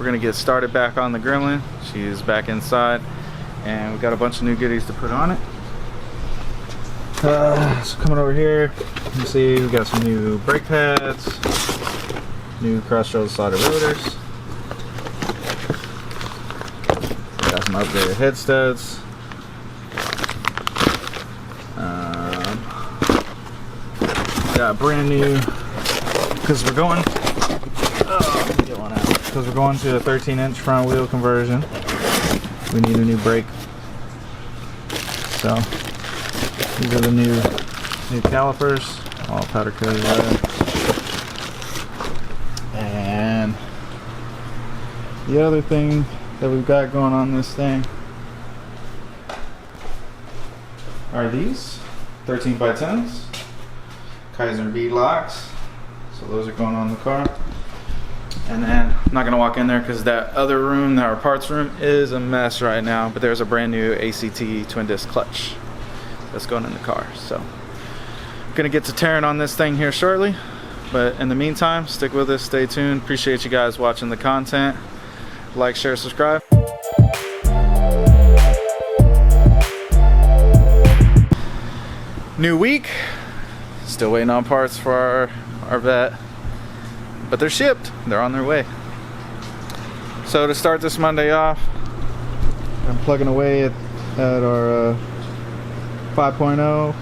we're gonna get started back on the Gremlin. She's back inside, and we got a bunch of new goodies to put on it. So coming over here, you see we got some new brake pads, new cross-shoulder slotted rotors, got some upgraded head studs. Got brand new, because we're going. Get one out. Because we're going to a 13-inch front wheel conversion. We need a new brake. So these are the new calipers, all powder coated red. And the other thing that we've got going on this thing are these 13x10s, Kaiser B locks. So those are going on the car. And then I'm not gonna walk in there because that other room, our parts room, is a mess right now. But there's a brand new ACT twin disc clutch that's going in the car. So I'm gonna get to tearing on this thing here shortly. But in the meantime, stick with us, stay tuned. Appreciate you guys watching the content. Like, share, subscribe. New week. Still waiting on parts for our vet. But they're shipped, they're on their way. So to start this Monday off, I'm plugging away at our 5.0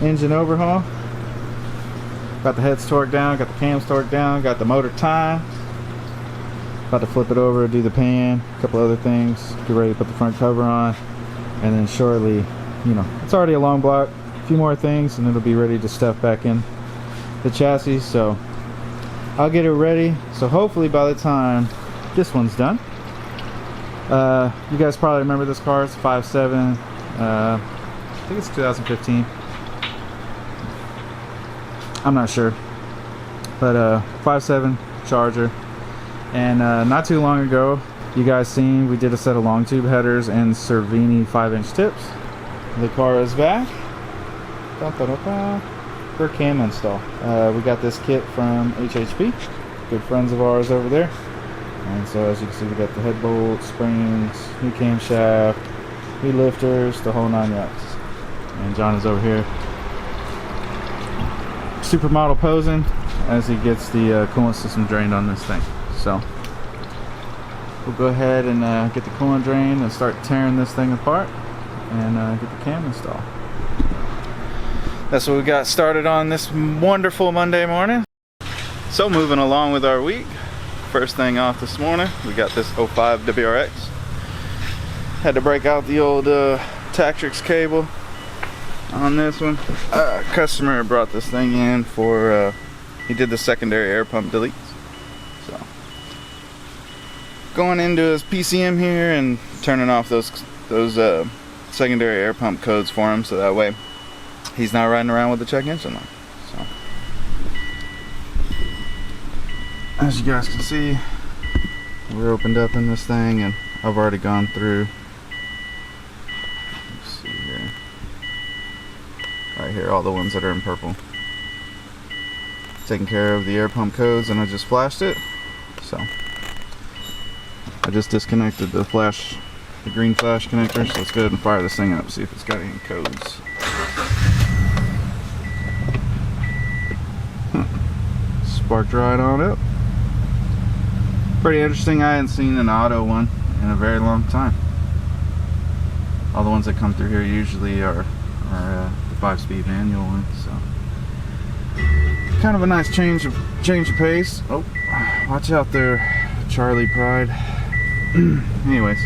engine overhaul. Got the heads torqued down, got the cams torqued down, got the motor timed. About to flip it over, do the pan, a couple other things, get ready to put the front cover on. And then shortly, you know, it's already a long block, a few more things, and it'll be ready to stuff back in the chassis. So I'll get it ready, so hopefully by the time this one's done, you guys probably remember this car. It's 5.7, I think it's 2015, I'm not sure, but 5.7 Charger. And not too long ago, you guys seen we did a set of long tube headers and Cervini 5-inch tips. The car is back. For cam install. We got this kit from HHP, good friends of ours over there. And so as you can see, we got the head bolts, springs, new camshaft, new lifters, the whole 9 yards. And John is over here supermodel posing as he gets the coolant system drained on this thing. So we'll go ahead and get the coolant drained and start tearing this thing apart and get the cam installed. That's what we got started on this wonderful Monday morning. So moving along with our week. First thing off this morning, we got this 05 WRX. Had to break out the old Tactrix cable on this one. Customer brought this thing in for, he did the secondary air pump deletes. So going into his PCM here and turning off those secondary air pump codes for him, so that way he's not riding around with the check engine light. So, as you guys can see, we're opened up in this thing, and I've already gone through. Let's see here, right here, all the ones that are in purple. Taking care of the air pump codes, and I just flashed it. So, I just disconnected the green flash connector. So let's go ahead and fire this thing up, see if it's got any codes. Sparked right on up. Pretty interesting. I hadn't seen an auto one in a very long time. All the ones that come through here usually are the 5-speed manual ones. So kind of a nice change of pace. Oh, watch out there, Charlie Pride. Anyways,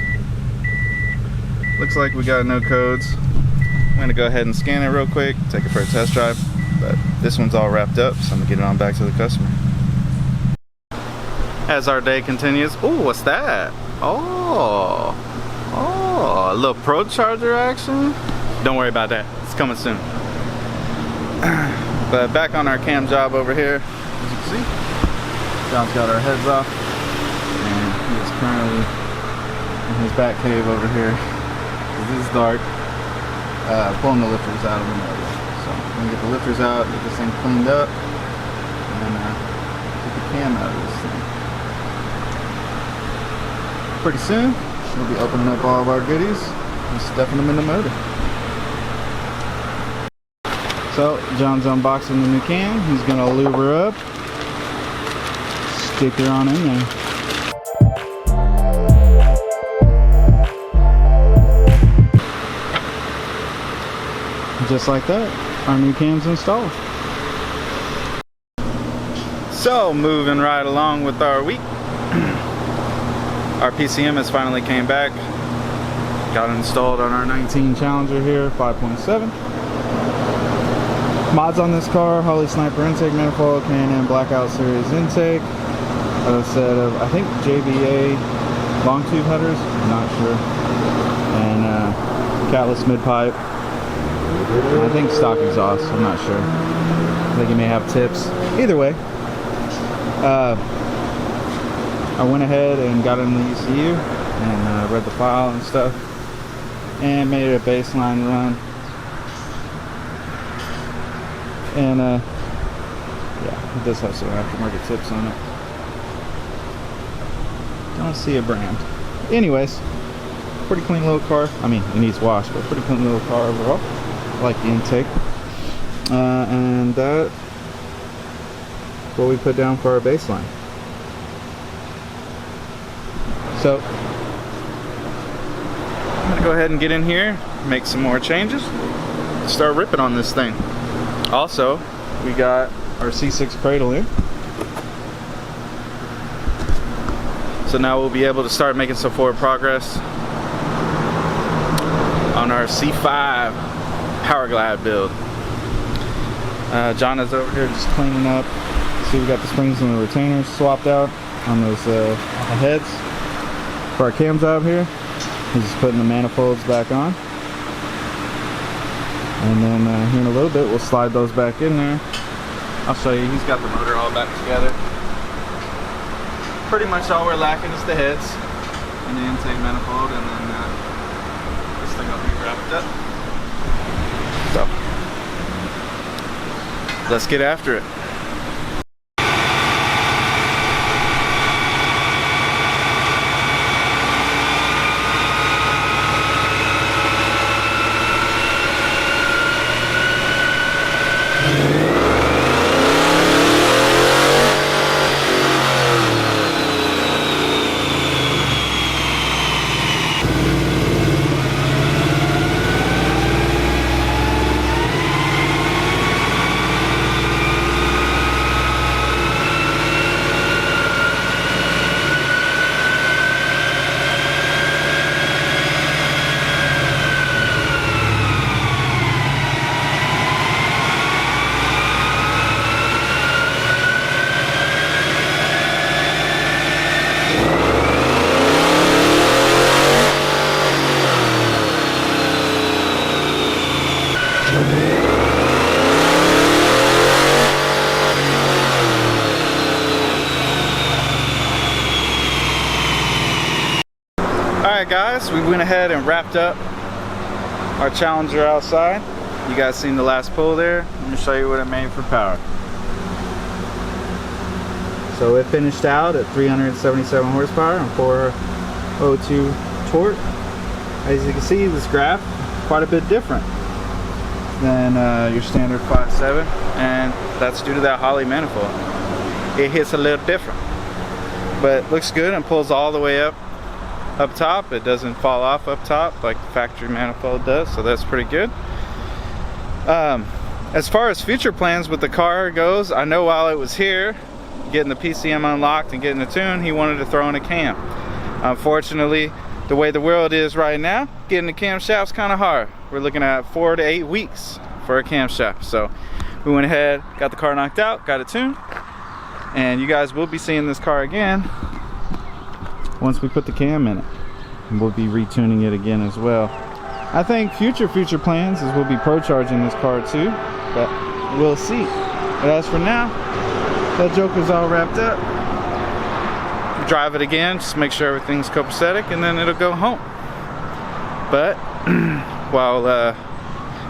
looks like we got no codes. I'm gonna go ahead and scan it real quick, take it for a test drive. But this one's all wrapped up, so I'm gonna get it on back to the customer. As our day continues, oh, what's that? Oh, a little Pro Charger action. Don't worry about that, it's coming soon. But back on our cam job over here, as you can see, John's got our heads off, and he is currently in his back cave over here. This is dark, pulling the lifters out of the motor. So I'm gonna get the lifters out, get this thing cleaned up, and get the cam out of this thing. pretty soon, we'll be opening up all of our goodies and stuffing them in the motor. So John's unboxing the new cam. He's gonna lube her up, stick her on in there. Just like that, our new cam's installed. So moving right along with our week. Our PCM has finally came back. Got it installed on our 19 Challenger here, 5.7. Mods on this car: Holley Sniper intake manifold, K&N Blackout Series intake, a set of, I think, JBA long tube headers, I'm not sure, and catless mid pipe. I think stock exhaust, I'm not sure. I think you may have tips. Either way, I went ahead and got in the ECU and read the file and stuff, and made it a baseline run. And yeah, it does have some aftermarket tips on it. Don't see a brand. Anyways, pretty clean little car. I mean, it needs wash, but pretty clean little car overall. I like the intake. And that's what we put down for our baseline. So I'm gonna go ahead and get in here, make some more changes, start ripping on this thing. Also, we got our C6 cradle in. So now we'll be able to start making some forward progress on our C5 Power Glide build. John is over here just cleaning up. See, we got the springs and the retainers swapped out on those heads for our cams out here. He's just putting the manifolds back on. And then here in a little bit, we'll slide those back in there. I'll show you. He's got the motor all back together. Pretty much all we're lacking is the heads and the intake manifold, and then this thing will be wrapped up. So let's get after it. Alright guys, we went ahead and wrapped up our Challenger outside. You guys seen the last pull there? Let me show you what it made for power. So it finished out at 377 horsepower and 402 torque. As you can see, this graph is quite a bit different than your standard 5.7, and that's due to that Holley manifold. It hits a little different, but looks good and pulls all the way up top. It doesn't fall off up top like the factory manifold does, so that's pretty good. As far as future plans with the car goes, I know while it was here getting the PCM unlocked and getting the tune, he wanted to throw in a cam. Unfortunately, the way the world is right now, getting the camshaft's kind of hard. We're looking at 4 to 8 weeks for a camshaft. So we went ahead, got the car knocked out, got it tuned, and you guys will be seeing this car again once we put the cam in it. And we'll be retuning it again as well. I think future plans is we'll be pro charging this car too, but we'll see. But as for now, that Joker's all wrapped up. Drive it again, just make sure everything's copacetic, and then it'll go home. But while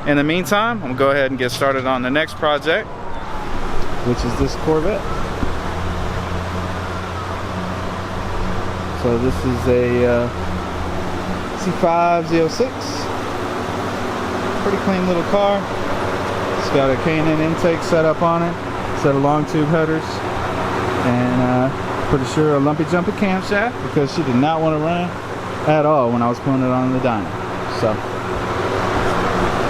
in the meantime, I'm gonna go ahead and get started on the next project, which is this Corvette. So this is a C5 Z06. Pretty clean little car. It's got a K&N intake set up on it, set of long tube headers, and pretty sure a lumpy jumpy camshaft, because she did not want to run at all when I was putting it on the dyno. So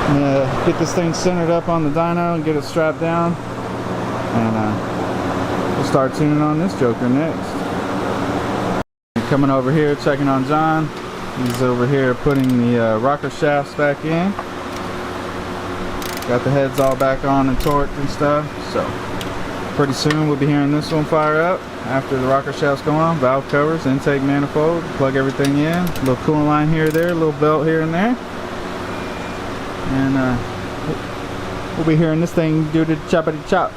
I'm gonna get this thing centered up on the dyno and get it strapped down, and we'll start tuning on this joker next. Coming over here, checking on John. He's over here putting the rocker shafts back in. Got the heads all back on and torqued and stuff. So pretty soon we'll be hearing this one fire up after the rocker shafts go on. Valve covers, intake manifold, plug everything in. A little coolant line here or there, a little belt here and there. And we'll be hearing this thing do the choppity chop.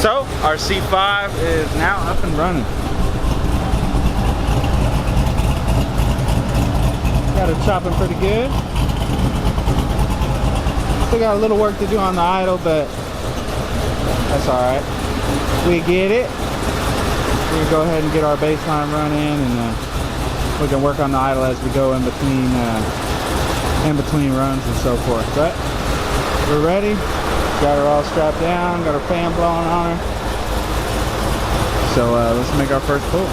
So our C5 is now up and running. Got it chopping pretty good. Still got a little work to do on the idle, but that's alright. We get it. We can go ahead and get our baseline run in, and we can work on the idle as we go in between runs and so forth. But we're ready. Got her all strapped down, got her fan blowing on her. So let's make our first pull.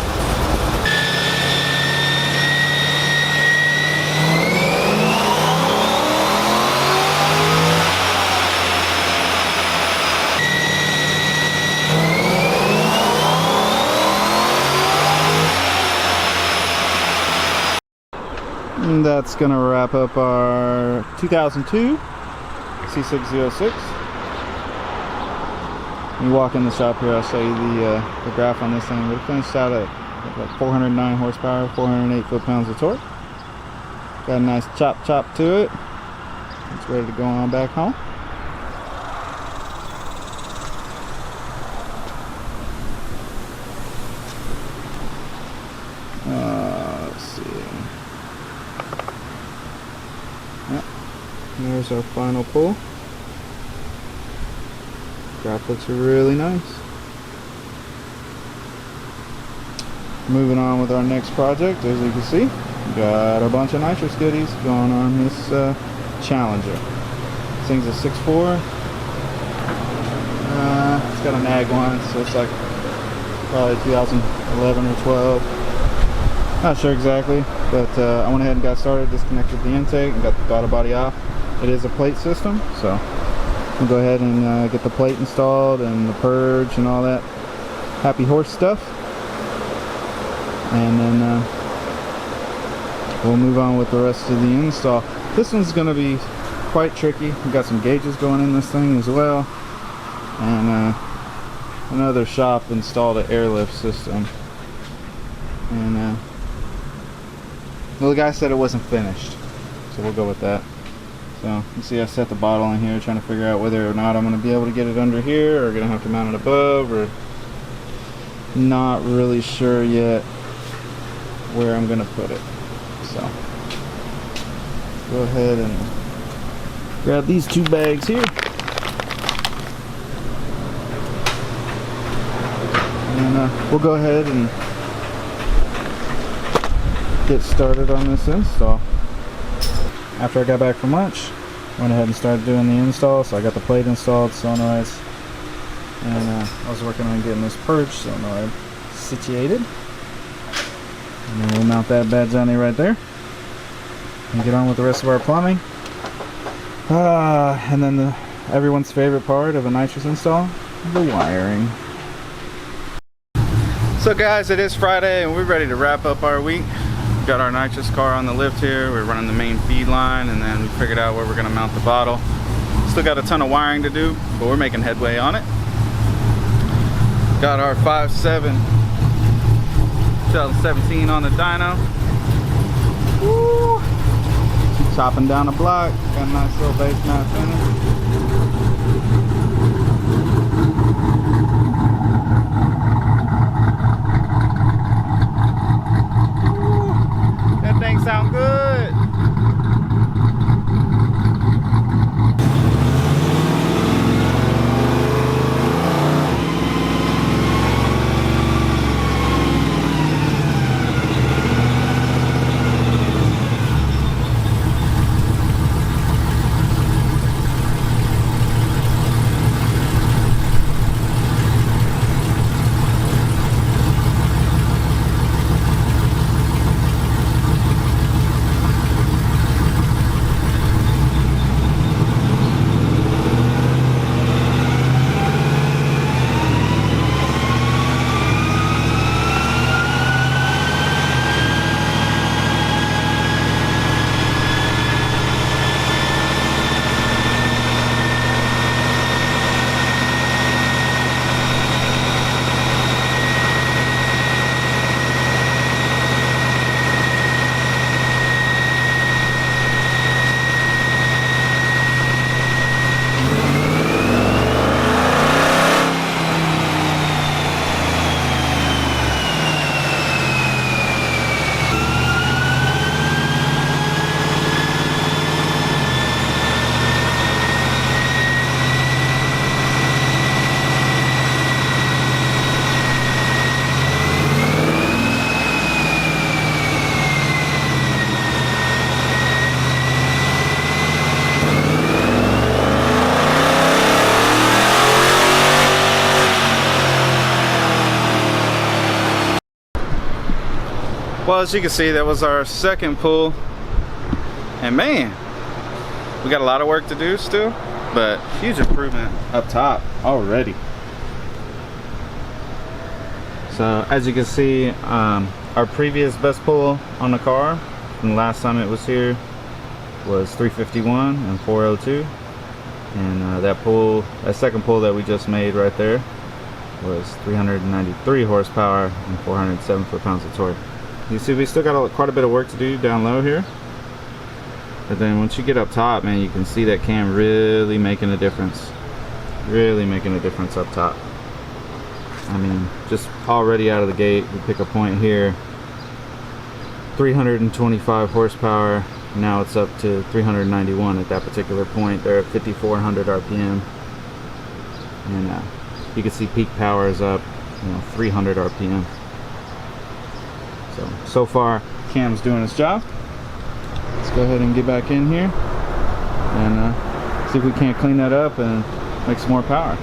And that's gonna wrap up our 2002 C606. When you walk in the shop here, I'll show you the graph on this thing. But it finished out at like 409 horsepower, 408 foot-pounds of torque. Got a nice chop to it. It's ready to go on back home. Let's see. Yep. There's our final pull. Graph looks really nice. Moving on with our next project, as you can see, got a bunch of nitrous goodies going on this Challenger. This thing's a 6.4. It's got a nag one, so it's like probably 2011 or 12. Not sure exactly, but I went ahead and got started, disconnected the intake and got the throttle body off. It is a plate system, so we'll go ahead and get the plate installed and the purge and all that happy horse stuff, and then we'll move on with the rest of the install. This one's going to be quite tricky. We've got some gauges going in this thing as well, and another shop installed an airlift system, and well, the guy said it wasn't finished, so we'll go with that. So you see I set the bottle in here, trying to figure out whether or not I'm going to be able to get it under here, or going to have to mount it above, or not really sure yet where I'm going to put it. So go ahead and grab these two bags here, and we'll go ahead and get started on this install. After I got back from lunch, went ahead and started doing the install. So I got the plate installed, solenoids, and I was working on getting this purge solenoid situated. And then we'll mount that bad Johnny right there and get on with the rest of our plumbing. And then everyone's favorite part of a nitrous install, the wiring. So guys, it is Friday and we're ready to wrap up our week. Got our nitrous car on the lift here. We're running the main feed line, and then we figured out where we're going to mount the bottle. Still got a ton of wiring to do, but we're making headway on it. Got our 5.7 2017 on the dyno. Woo! Chopping down the block. Got a nice little base mat finish. Sound good. Well, as you can see, that was our second pull, and man, we got a lot of work to do still, but huge improvement up top already. So as you can see, our previous best pull on the car from the last time it was here was 351 and 402, and that second pull that we just made right there was 393 horsepower and 407 foot-pounds of torque. You see, we still got quite a bit of work to do down low here, but then once you get up top, man, you can see that cam really making a difference. Really making a difference up top. I mean, just already out of the gate, we pick a point here, 325 horsepower. Now it's up to 391 at that particular point. They're at 5,400 RPM, and you can see peak power is up, 300 RPM. So far, cam's doing its job. Let's go ahead and get back in here and see if we can't clean that up and make some more power.